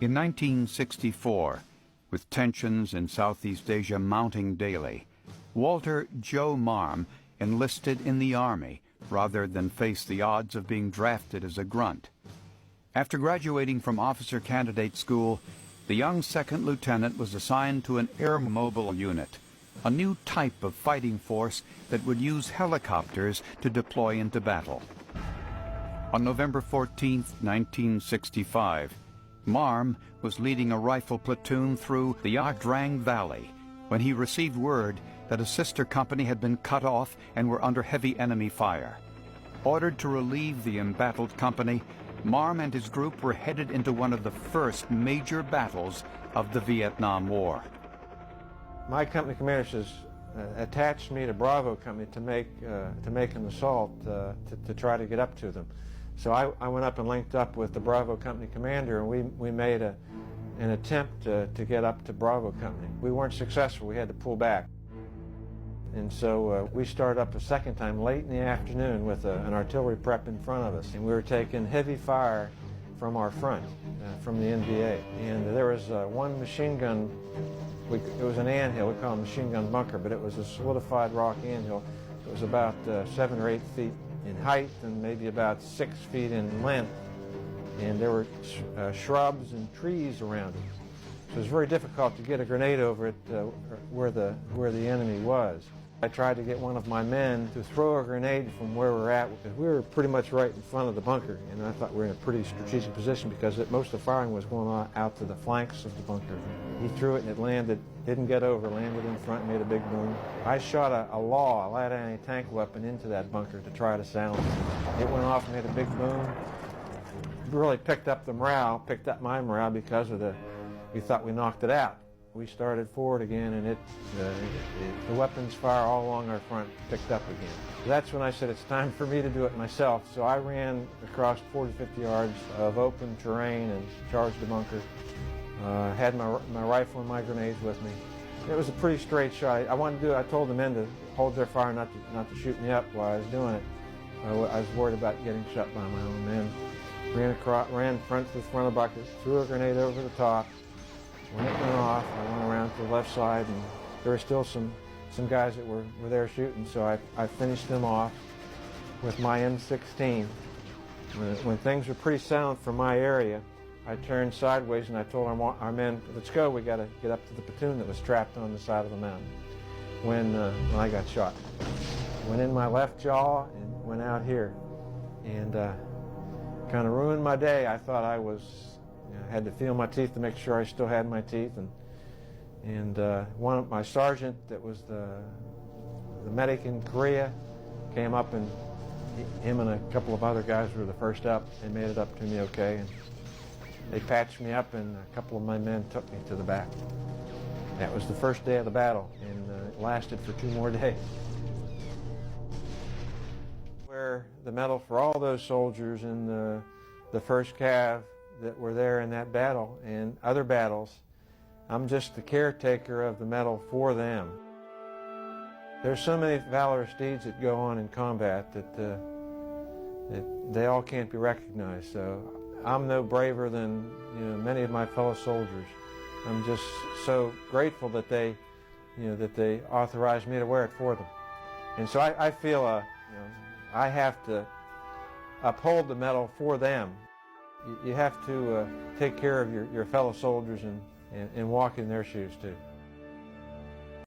In 1964, with tensions in Southeast Asia mounting daily, Walter Joe Marm enlisted in the Army rather than face the odds of being drafted as a grunt. After graduating from officer candidate school, the young second lieutenant was assigned to an air mobile unit, a new type of fighting force that would use helicopters to deploy into battle. On November 14, 1965, Marm was leading a rifle platoon through the Drang Valley when he received word that a sister company had been cut off and were under heavy enemy fire. Ordered to relieve the embattled company, Marm and his group were headed into one of the first major battles of the Vietnam War. My company commander says, attached me to Bravo Company to make an assault to try to get up to them. So I went up and linked up with the Bravo Company commander, and we made an attempt to get up to Bravo Company. We weren't successful. We had to pull back. And so we started up a second time late in the afternoon with an artillery prep in front of us. And we were taking heavy fire from our front, from the NVA. And there was one machine gun. It was an anthill. We call it a machine gun bunker, but it was a solidified rock anthill. It was about 7 or 8 feet in height and maybe about 6 feet in length. And there were shrubs and trees around it. So it was very difficult to get a grenade over it where the enemy was. I tried to get one of my men to throw a grenade from where we're at, because we were pretty much right in front of the bunker, and I thought we were in a pretty strategic position because most of the firing was going on out to the flanks of the bunker. He threw it and it landed, didn't get over, landed in front and made a big boom. I shot a light anti-tank weapon into that bunker to try to silence it. It went off and made a big boom. It really picked up the morale, picked up my morale because of we thought we knocked it out. We started forward again, and the weapons fire all along our front picked up again. That's when I said it's time for me to do it myself. So I ran across 40, 50 yards of open terrain and charged the bunker. Had my rifle and my grenades with me. It was a pretty straight shot. I told the men to hold their fire, not to shoot me up while I was doing it. I was worried about getting shot by my own men. Ran front to the front of the bucket, threw a grenade over the top. When it went off, I went around to the left side, and there were still some guys that were there shooting, so I finished them off with my M16. When things were pretty silent from my area, I turned sideways and I told our men, let's go, we got to get up to the platoon that was trapped on the side of the mountain when I got shot. Went in my left jaw and went out here, and kind of ruined my day. I thought I had to feel my teeth to make sure I still had my teeth, and one of my sergeant that was the medic in Korea came up, and him and a couple of other guys were the first up. They made it up to me okay, and they patched me up, and a couple of my men took me to the back. That was the first day of the battle, and it lasted for 2 more days. Wear the medal for all those soldiers in the 1st Cav that were there in that battle and other battles. I'm just the caretaker of the medal for them. There's so many valorous deeds that go on in combat that they all can't be recognized. So I'm no braver than many of my fellow soldiers. I'm just so grateful that they authorized me to wear it for them. And so I feel I have to uphold the medal for them. You have to take care of your fellow soldiers and walk in their shoes too.